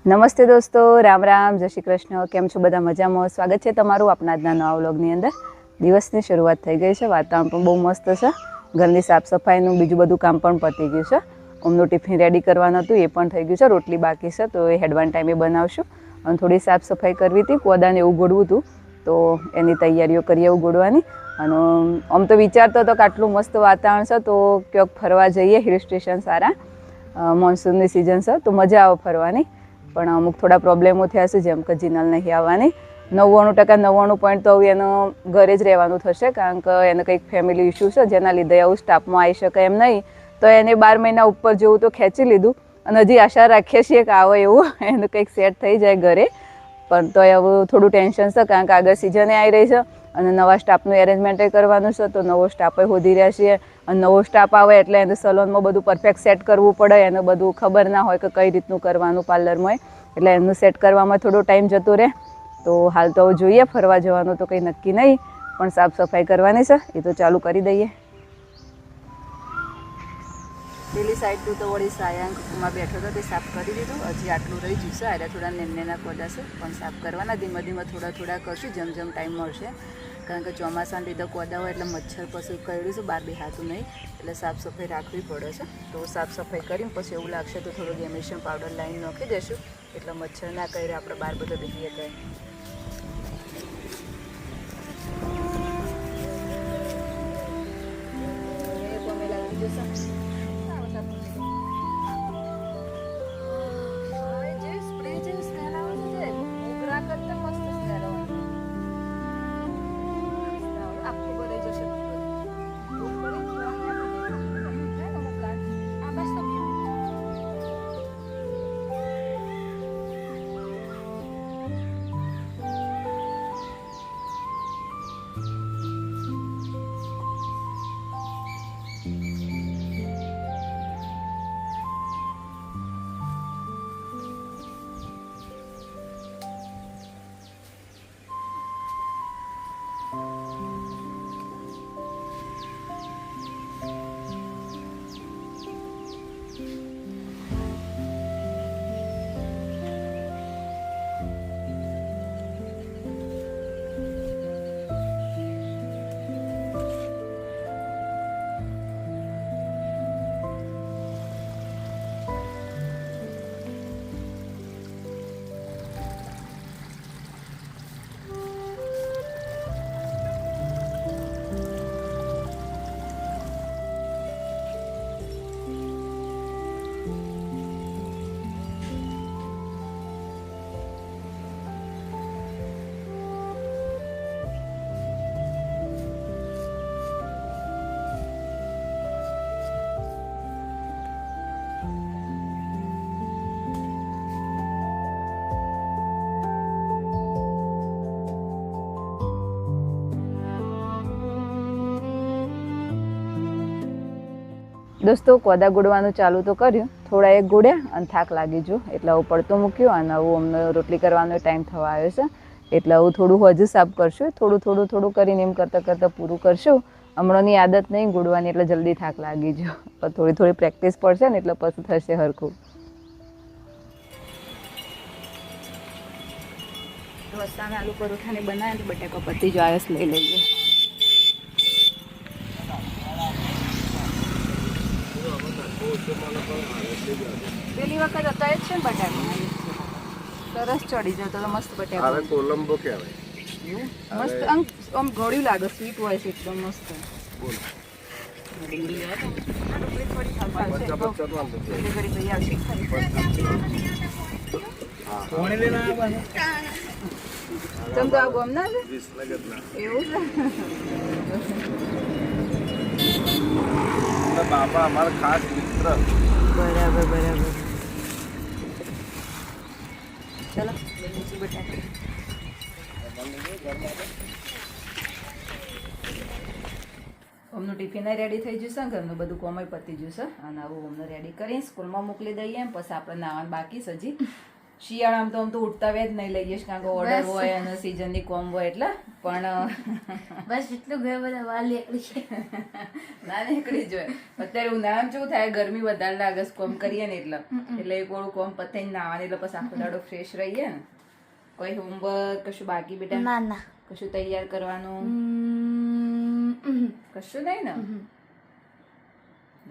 નમસ્તે દોસ્તો, રામ રામ, જય શ્રી કૃષ્ણ. કેમ છો બધા? મજામાં? સ્વાગત છે તમારું આપણા આજના નવા વ્લોગની અંદર. દિવસની શરૂઆત થઈ ગઈ છે, વાતાવરણ પણ બહુ મસ્ત છે. ઘરની સાફ સફાઈનું બીજું બધું કામ પણ પતી ગયું છે. ઓમનું ટિફિન રેડી કરવાનું હતું, એ પણ થઈ ગયું છે. રોટલી બાકી છે તો એ હેડવાન ટાઈમે બનાવશું. અને થોડી સાફ સફાઈ કરવી હતી, કોદાને એવું ગોળવું હતું તો એની તૈયારીઓ કરીએ એવું ગોળવાની. અને આમ તો વિચારતો હતો કે આટલું મસ્ત વાતાવરણ છે તો ક્યાંક ફરવા જઈએ, હિલ સ્ટેશન સારા. મોન્સૂનની સિઝન છે તો મજા આવે ફરવાની. પણ અમુક થોડા પ્રોબ્લેમો થયા છે, જેમ કે જીનલ નહીં આવવાની. 99% તો હવે એનો ઘરે જ રહેવાનું થશે, કારણ કે એને કંઈક ફેમિલી ઇસ્યુ છે જેના લીધે આવું સ્ટાફમાં આવી શકે એમ નહીં. તો એને 12 મહિના ઉપર જેવું તો ખેંચી લીધું અને હજી આશા રાખીએ છીએ કે આવે એવું એનું કંઈક સેટ થઈ જાય ઘરે. પણ તો હવે થોડું ટેન્શન છે, કારણ કે આગળ સિઝને આવી રહી છે અને નવા સ્ટાફનું એરેન્જમેન્ટ કરવાનું છે. તો નવો સ્ટાફ શોધી રહ્યા છીએ અને નવો સ્ટાફ આવે એટલે એને સલોનમાં બધું પરફેક્ટ સેટ કરવું પડે. એને બધું ખબર ના હોય કે કઈ રીતનું કરવાનું પાર્લરમાં, એટલે એમનું સેટ કરવામાં થોડો ટાઈમ જતો રહે. તો હાલ તો જોઈએ, ફરવા જવાનું તો કંઈ નક્કી નહીં, પણ સાફ સફાઈ કરવાની છે એ તો ચાલુ કરી દઈએ. પેલી સાઈડનું તો વળી સાયાંકમાં બેઠો હતો તે સાફ કરી દીધું. હજી આટલું રહી જશે, આરે થોડા નેના કોડા છે પણ સાફ કરવાના. ધીમે ધીમે થોડા કરશું જેમ જેમ ટાઈમ મળશે, કારણ કે ચોમાસાના લીધે કોદા હોય એટલે મચ્છર પછી કર્યું છે, બહાર બેહાતું નહીં, એટલે સાફ સફાઈ રાખવી પડે છે. તો સાફ સફાઈ કરીને પછી એવું લાગશે તો થોડું ગેમેશિયમ પાવડર લાઈન નાખી દઈશું, એટલે મચ્છર ના કરે આપણે બહાર બધો બેસીએ તો. દોસ્તો, કોદા ગોળવાનું ચાલુ તો કર્યું, થોડા એક ગોળ્યા અને થાક લાગી ગયો એટલે હું પડતો મૂક્યો. અને હવે અમને રોટલી કરવાનો ટાઈમ થવા આવ્યો છે, એટલે હું થોડું હજુ સાફ કરશું. થોડું કરીને એમ કરતાં પૂરું કરશું. હમણાંની આદત નહીં ગોળવાની, એટલે જલ્દી થાક લાગી ગયો. પણ થોડી પ્રેક્ટિસ પડશે ને એટલે પછી થશે હરખું. રસ્તાને આલુ પરોઠાને બનાવે તો બટાકા પતી જો આયસ લઈ લઈએ. પેલી વખત હતા જ છે ને બટાકા, સરસ ચડી જતો તો મસ્ત બટાકા. હવે કોલંબો કહેવાય, મસ્ત આમ ગળ્યું લાગે, સ્વીટ હોય છે એકદમ મસ્ત. બાબા અમારા ખાસ મિત્ર. બરાબર. ચલો બટાકા. અમનું ટિફિન રેડી થઈ જશે, ઘરનું બધું કોમય પતી જશે. અને આવું અમને રેડી કરી સ્કૂલમાં મોકલી દઈએ. પછી આપણે નાવાનું બાકી છે હજી, શિયાળામાં તો આમ તો ઉઠતા વેજ નહીં લઈએ કારણ કે ઓર્ડર હોય અને સિઝનની કોમ હોય એટલે પણ બસ એટલું ઘર બધા વાર નીકળી છે ના નીકળી જ હોય અત્યારે ઉનાળામાં કેવું થાય ગરમી વધારે લાગે કોમ કરીએ ને એટલે એક વાળું કોમ પતાઈને નાવાની એટલે પછી આખો દાડો ફ્રેશ રહીએ ને કોઈ હોમવર્ક કશું બાકી બેટા ના ના કશું તૈયાર કરવાનું કશું નહીં ને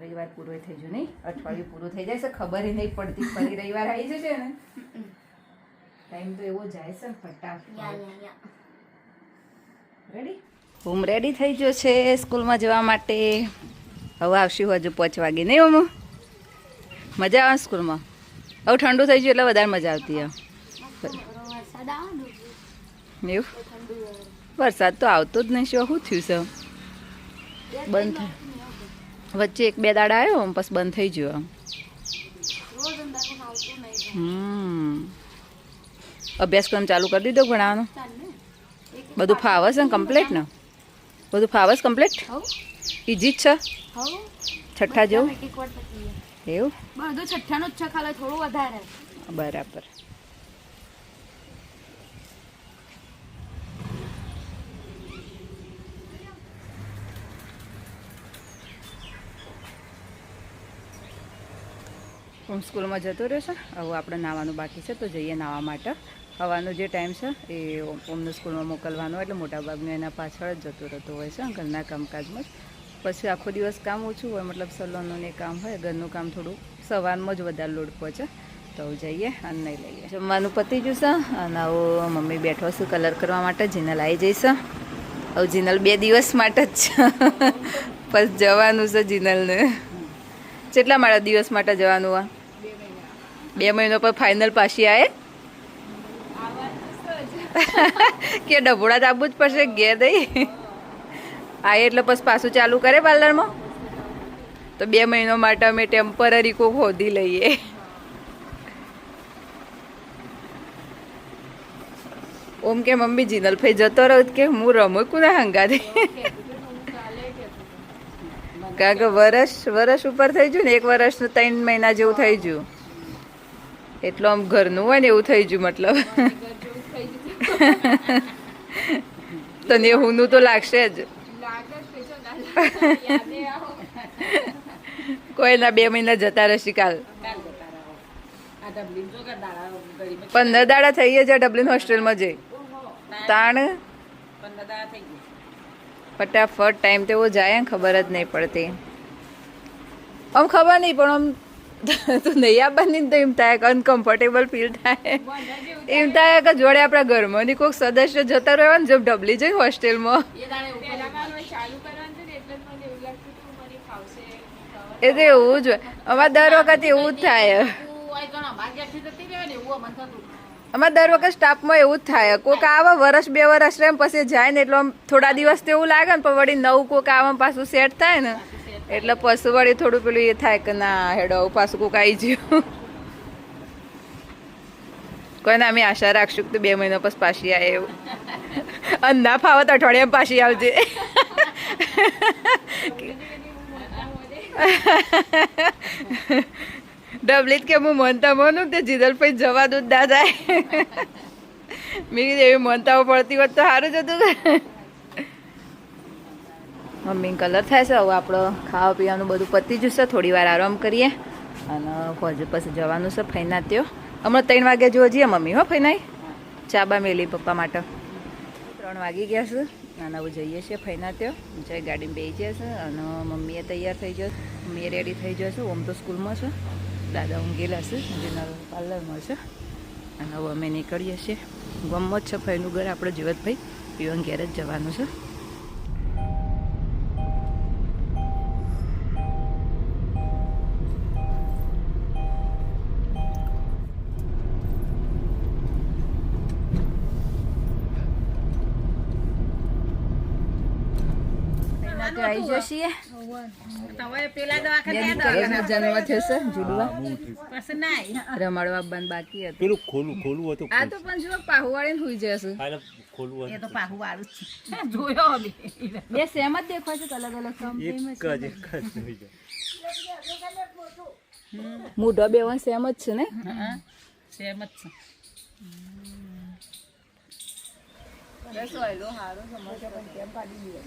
રવિવાર પૂરો થઈ ગયો નહીં અઠવાડિયું પૂરું થઈ જાય છે ખબર નહીં પડતી ફરી રવિવાર આવી જશે ને ટાઈમ તો એવો જાય છે ને ફટાફટ રેડી હોમ રેડી થઈ ગયો છે સ્કૂલમાં જવા માટે હવે આવશું હજુ 5 વાગે નહીં હું મજા આવે સ્કૂલમાં હવે ઠંડુ થઈ ગયું એટલે વધારે મજા આવતી એવું વરસાદ તો આવતો જ નહીં શું થયું છે બંધ થાય વચ્ચે 1-2 દાડા આવ્યો પછી બંધ થઈ ગયો અભ્યાસક્રમ ચાલુ કરી દીધો ભણાવવાનો બધું ફાવસ ને કમ્પ્લીટ ને બધું ફાવસ કમ્પ્લીટ ઇઝી જ છે છઠ્ઠા જેવું એવું બધું છઠ્ઠાનું જ છે ખાલી થોડું વધારે બરાબર હોમ સ્કૂલમાં જતો રહેશે હવે આપણે નાવાનું બાકી છે તો જઈએ નાવા માટે હવાનો જે ટાઈમ છે એ ઓમને સ્કૂલમાં મોકલવાનો એટલે મોટાભાગનું એના પાછળ જ જતો રહેતો હોય છે ઘરના કામકાજમાં જ પછી આખો દિવસ કામ ઓછું હોય મતલબ સલોનનું ને કામ હોય ઘરનું કામ થોડું સવારમાં જ વધારે લોડ પહોંચે તો જઈએ અને નહીં લઈએ જમવાનું પતી ગયું છે અને હવે મમ્મી બેઠો છું કલર કરવા માટે જીનલ આવી જઈશ હવે જીનલ 2 દિવસ માટે જ છે પછી જવાનું છે જીનલને કેટલા મારા દિવસ માટે જવાનું આ 2 મહિનો પર ફાઇનલ પાછી આવે કે ડભોડા તો આવવું જ પડશે ઘેર દઈ આવે એટલે પછી પાછું ચાલુ કરે પાર્લરમાં તો 2 મહિનો માટે અમે ટેમ્પરરી કોક હોધી લઈએ ઓમ કે મમ્મી જીનલ ભાઈ જતો રહ્યો કે હું રમું કુના હંગાથી કારણ કે વર્ષ ઉપર થઈ ગયું ને 1 વર્ષનું 3 મહિના જેવું થઈ ગયું એટલું આમ ઘરનું હોય ને એવું થઈ ગયું મતલબ તને હુંનું તો લાગશે જ કોઈના 2 મહિના જતા રહેશે કાલ 15 દાડા થઈ જાય ડબલિન હોસ્ટેલમાં જઈ તાણ ફટાફટ ટાઈમ તો એવો જાય ને ખબર જ નહીં પડતી આમ ખબર નહીં પણ આમ તું નહીં આવવાની તો એમ થાય કે અનકમ્ફર્ટેબલ ફીલ થાય એમ થાય કે જોડે આપણા ઘરમાં ની કોઈક સદસ્ય જતા રહેવા ને જેમ ડબલી જઈ હોસ્ટેલમાં એ તો એવું જ હોય અમારે દર વખત એવું જ થાય અમારે દર વખત સ્ટાફમાં એવું જ થાય કોઈક આવે 1-2 વર્ષ રહે પછી જાય ને એટલે આમ થોડા દિવસ તો એવું લાગે ને પણ વળી નવું કોઈક આવે પાછું સેટ થાય ને એટલે પછી વળી થોડું પેલું એ થાય કે ના હેડો પાછું કોઈક આવી ગયું કોઈને અમે આશા રાખશું કે 2 મહિના પછી પાછી આવે એવું અને ના ફાવે તો અઠવાડિયામાં પાછી આવજે ડબલી કે હું મનતા મોનું તે જીદલ પછી જવા દૂધ દાદા મેં કીધું એવી મનતાઓ પડતી હોત તો સારું જ હતું મમ્મી કલર થાય છે હવે આપણો ખાવા પીવાનું બધું પતી જશે થોડી વાર આરામ કરીએ અને હજુ પછી જવાનું છે ફૈના ત્યો હમણાં 3 વાગે જોવા જઈએ મમ્મી હો ફૈનાઈ ચાબા મેલી પપ્પા માટે 3 વાગી ગયા છે અને હવે જઈએ છીએ ફૈના ત્યો જઈ ગાડીમાં બેસી જશે અને મમ્મીએ તૈયાર થઈ જશે મમ્મીએ રેડી થઈ જશે ઓમ તો સ્કૂલમાં છે દાદા ઊંઘેલા છે જેના પાર્લરમાં છે અને હવે અમે નીકળીએ છીએ ગમત છે ફઈનું ઘર આપણે જીવતભાઈ પીવન ઘેર જ જવાનું છે આવી જશે જન્મ થશે જુડવા રમાડવા બંધ બાકી હતું પેલું ખોલું હતું આ તો પણ જો પાહુવાળી હુઈ જશે ખોલવું એ તો પાહુ વાળું જ છે જોયો અમે બે સેમ જ દેખાય છે અલગ અલગ મૂઢો બે સેમ જ છે ને સેમ જ છે રસ વાયલો હારો સમોસા પણ કેમ પાડી દીધો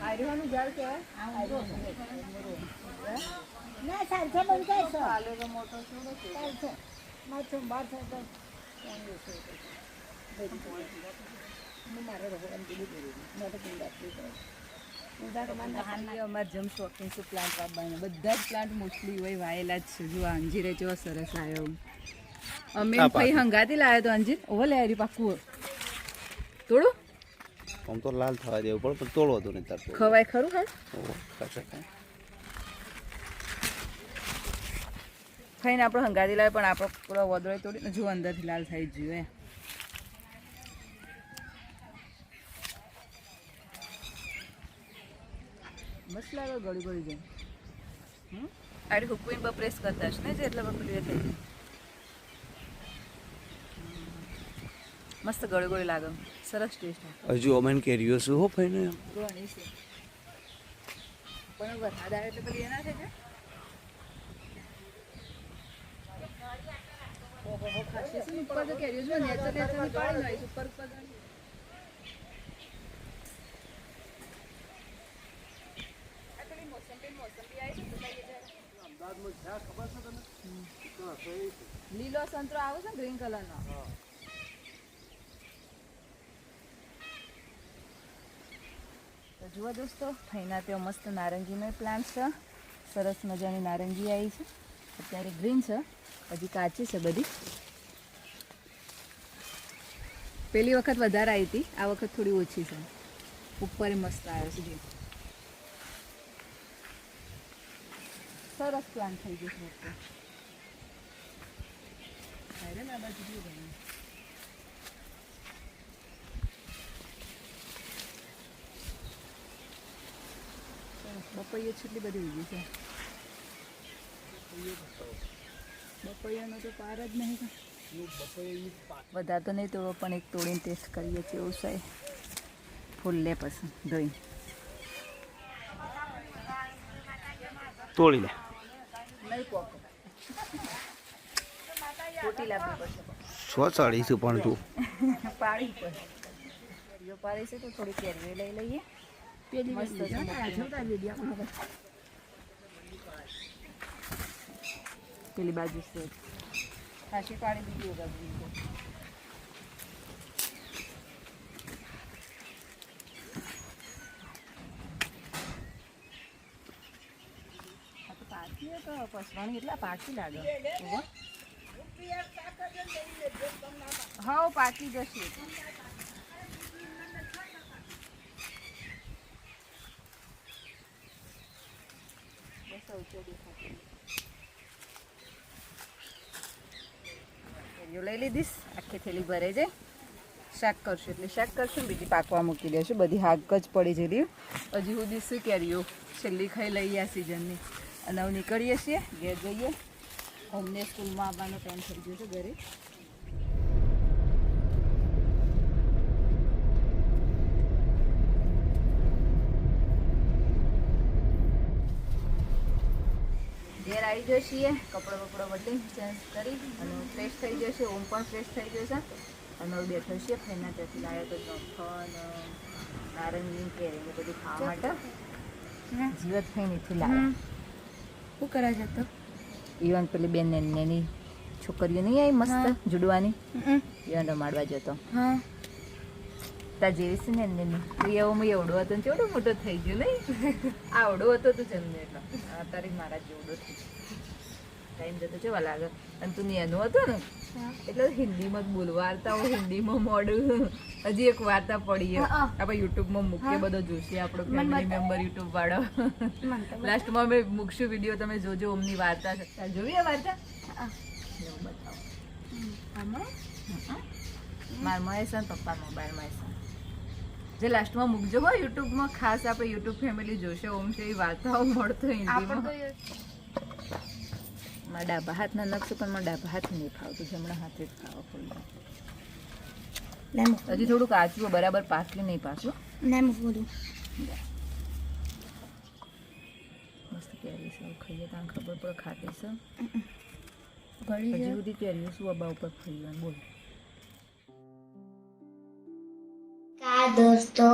આર્યવાનું ઝાડ કહેવાય ના સારખે બંધ કરશો આલો તો મોટો થોડો છે ચાલશે માથું બહાર થતો અમારે જમ શોખીન છે પ્લાન્ટ વાવવાના બધા જ પ્લાન્ટ મોસ્ટલી હોય વાયેલા જ છે જો અંજીરે જેવો સરસ આવ્યો અમે ભાઈ હંગાતી લાવ્યો તો અંજીર ઓવો લે આરી પાકું તોડું આમ તો લાલ થવા દેવું પડે પણ તોડવો તો નહીં તાર ખવાય ખરું હા ખાઈને આપણો હંગાતી લાવે પણ આપણો પૂરો વદરો તોડીને જો અંદરથી લાલ થઈ ગયું એ મસ્ત લાગે ગળી ગળી જાય આડી હુકવીને બપ્રેસ કરતા છે ને જે એટલે બપલી થઈ જાય મસ્ત ગળી ગળી લાગે સરસ ટેસ્ટ આવે હજુ અમે કેરીઓ શું હો ભાઈને ઘણી છે પણ વરસાદ આવે એટલે પેલી એના થઈ જાય ઓહો ખાસી છે ઉપર તો કેરીઓ જો નેચર નેચરની પાડી હોય ઉપર ઉપર લીલો સંતરો આવે છે ગ્રીન કલરનો તો જુઓ દોસ્તો ફઈના ત્યાં મસ્ત નારંગીનો પ્લાન્ટ છે સરસ મજાની નારંગી આવી છે અત્યારે ગ્રીન છે હજી કાચી છે બધી પેલી વખત વધારે આવી હતી આ વખત થોડી ઓછી છે ઉપર મસ્ત આવ્યો છે સરસ પ્લાન્ટ થઈ ગયો છે મોટો ને આ બાજુ બી બન્યું બપૈયો છેટલી બધી ઉગી છે બપૈયાનો તો પાર જ નહીં વધારે તો નહીં તોડો પણ એક તોડીને ટેસ્ટ કરીએ છીએ એવું છે ફૂલ લે પસંદ ધોઈ તોડી લે નહીં પોકે ખોટી લાવવી પડશે છો ચાળીશું પણ તું પાડી પડે કેરીઓ પાડી છે તો થોડી કેરીઓ લઈ લઈએ પેલી મસ્ત છે પેલી બાજુ છે ખાસી પાડી દીધી બાજુ પાકી તો પસવાની એટલા પાકી લાગે હા પાકી જશે કેરીઓ લઈ લીધીશ આખી થેલી ભરે જાય શાક કરશું એટલે શાક કરશું બીજી પાકવા મૂકી દેશું બધી હાક જ પડી જઈ હજી સુધી શું કેરીઓ છેલ્લી ખાઈ લઈએ આ સિઝનની અને હવે નીકળીએ છીએ ઘેર જઈએ અમને સ્કૂલમાં આવવાનો ટાઈમ થઈ ગયો છે ઘરે ઘેર આવી જઈએ કપડો બપડો બદલી ચેન્જ કરી અને ફ્રેશ થઈ જશે ઓમ પણ ફ્રેશ થઈ જશે અને હવે બેઠો છીએ ફેના ત્યાંથી લાવ્યો તો જફન નારંગી કેરી બધું ખાવા માટે જીવત ફઈ નથી લાવ્યા શું કરા જતો ઈવન પેલી બેન નાની છોકરીઓ નહીં આવી મસ્ત જુડવાની ઈવન રમાડવા જતો તા જેવી છે ને એની પ્રિયાઓમાં એવડો હતો ને કેવડો મોટો થઈ ગયો નહીં આવડો હતો તું જન્મે એટલો તારી મારા જેવડો થઈ ટાઈમ જતો કેવા લાગે અને તું એનો હતો ને એટલે હિન્દીમાં જ બોલ વાર્તાઓ હિન્દીમાં મોડું હજી એક વાર્તા પડી આપણે યુટ્યુબમાં મૂકીએ બધો જોશે આપણો ફેમિલી મેમ્બર યુટ્યુબ વાળો લાસ્ટમાં અમે મૂકશું વિડીયો તમે જોજો ઓમની વાર્તા છે જોઈ આ વાર્તા બતાવો મારમાં છે ને પપ્પા મોબાઈલમાં છે જે લાસ્ટમાં મૂકજો હો યુટ્યુબમાં ખાસ આપણે યુટ્યુબ ફેમિલી જોશે ઓમ છે એ વાર્તાઓ મળતો હિન્દીમાં મારા ડાબા હાથના નકશું પણ મારા ડાબા હાથ નહીં ફાવતું જમણા હાથે જ ખાવા ફૂલ હજી થોડું કાચું બરાબર પાકલી નહીં પાછું મસ્ત કેરી છે ખાઈએ ત્યાં ખબર પડે ખાતી છે હજી સુધી કેરીઓ શું અબા ઉપર ફરી બોલ. नमस्कार दोस्तों,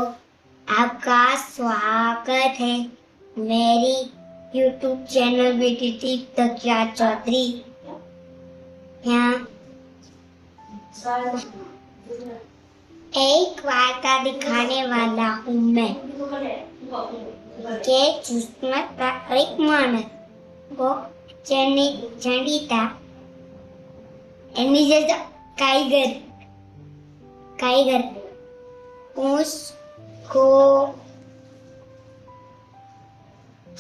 आपका स्वागत है मेरी YouTube चैनल बेटी तकिया चौधरी. यहाँ एक वार्ता दिखाने वाला हूँ मैं कि जिसमें था एक मानस वो चंडी था एनी जैसा कारीगर उसको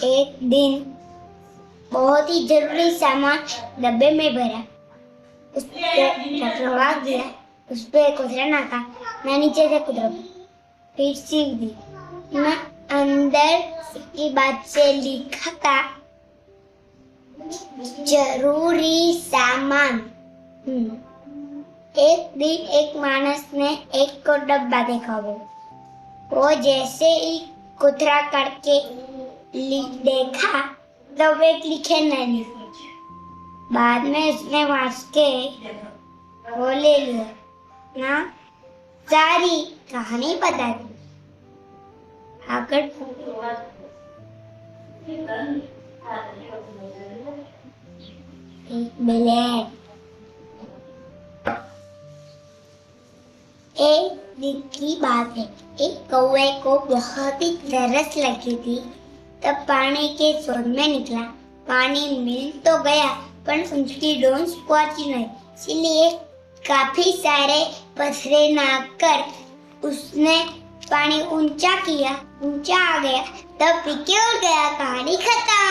एक दिन बहुत ही जरूरी सामान डब्बे में भरा. उस पे ट्रैक्टर भाग गया. उस पे कुतरा था. मैं नीचे से कुतरा फिर सीख दी. मैं अंदर की बात से लिखा था जरूरी सामान. एक दिन एक मानस ने एक को डब्बा देखा. वो जैसे ही कुतरा करके देखा तब एक लिखे नहीं. बाद में उसने वाच के वो ले लिया ना. सारी कहानी बता दी. आकर एक ब्लेड. एक दिन की बात है. एक कौवे को बहुत ही तरस लगी थी. तब पानी के शोध में निकला. पानी मिल तो गया पर उसकी डोंस पहुंची नहीं. इसलिए काफी सारे पथरे नापकर उसने पानी ऊंचा किया. ऊंचा आ गया तब पीके उड़ गया. कहानी खत्म.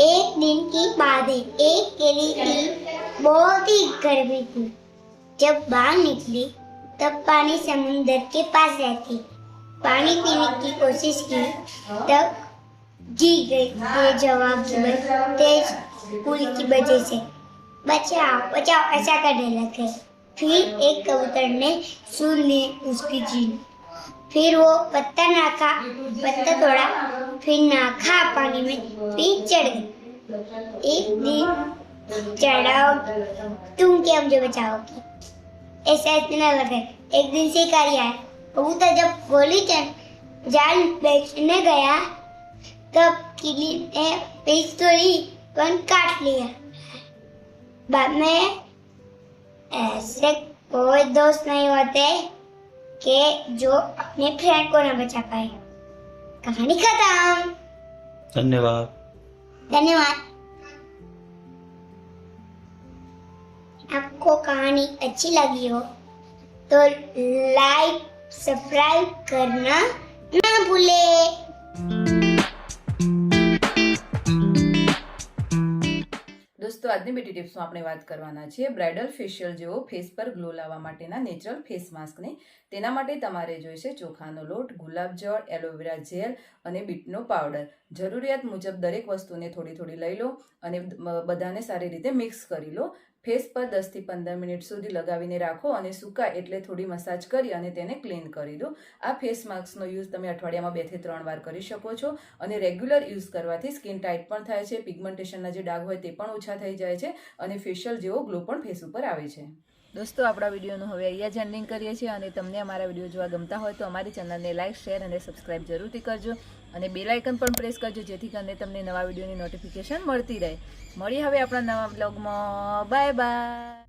एक दिन की बात है. एक केली थी. बहुत ही गर्मी थी. जब बाहर निकली तब पानी समुद्र के पास रहती. पानी पीने की कोशिश की तब जी गई. ये जवाब तेज पुल की वजह से बचाओ बचाओ ऐसा करने लगे. फिर एक कबूतर ने सुन ली उसकी जीन. फिर वो पत्ता तोड़ा. फिर नाखा पानी में. फिर चढ़ गई. एक दिन चढ़ाओ तुम क्या मुझे बचाओगी. ऐसा इतना लगे. एक दिन शिकारी आया. कबूतर जब गोली जाल बेचने गया तब किली ने पिस्तौल पर काट लिया. बाद में ऐसे कोई दोस्त नहीं होते कि जो अपने फ्रेंड को न बचा पाए. कहानी खत्म. धन्यवाद. आपको कहानी अच्छी लगी हो तो लाइक सब्सक्राइब करना ना भूले. દોસ્તો આજની બેટી ટિપ્સમાં આપણે વાત કરવાના છીએ બ્રાઇડલ ફેશિયલ જેવો ફેસ પર ગ્લો લાવવા માટેના નેચરલ ફેસ માસ્કની. તેના માટે તમારે જોઈશે ચોખાનો લોટ, ગુલાબજળ, એલોવેરા જેલ અને બીટનો પાવડર. જરૂરિયાત મુજબ દરેક વસ્તુને થોડી થોડી લઈ લો અને બધાને સારી રીતે મિક્સ કરી લો. ફેસ પર 10 થી 15 મિનિટ સુધી લગાવીને રાખો અને સુકાય એટલે થોડી મસાજ કરી અને તેને ક્લીન કરી દો. આ ફેસ માસ્કનો યુઝ તમે અઠવાડિયામાં 2 થી 3 વાર કરી શકો છો અને રેગ્યુલર યુઝ કરવાથી સ્કિન ટાઇટ પણ થાય છે, પિગમેન્ટેશનના જે ડાઘ હોય તે પણ ઓછા થઈ જાય છે અને ફેશિયલ જેવો ગ્લો પણ ફેસ ઉપર આવે છે. દોસ્તો આપણા વિડીયોનું હવે અહીંયા જ એન્ડિંગ કરીએ છીએ અને તમને અમારા વિડીયો જોવા ગમતા હોય તો અમારી ચેનલને લાઇક, શેર અને સબસ્ક્રાઇબ જરૂરથી કરજો અને બેલ આઇકન પણ પ્રેસ કરજો જેથી કરીને તમને નવા વિડીયોની નોટિફિકેશન મળતી રહે. મળી હવે આપણા નવા બ્લોગમાં. Bye bye.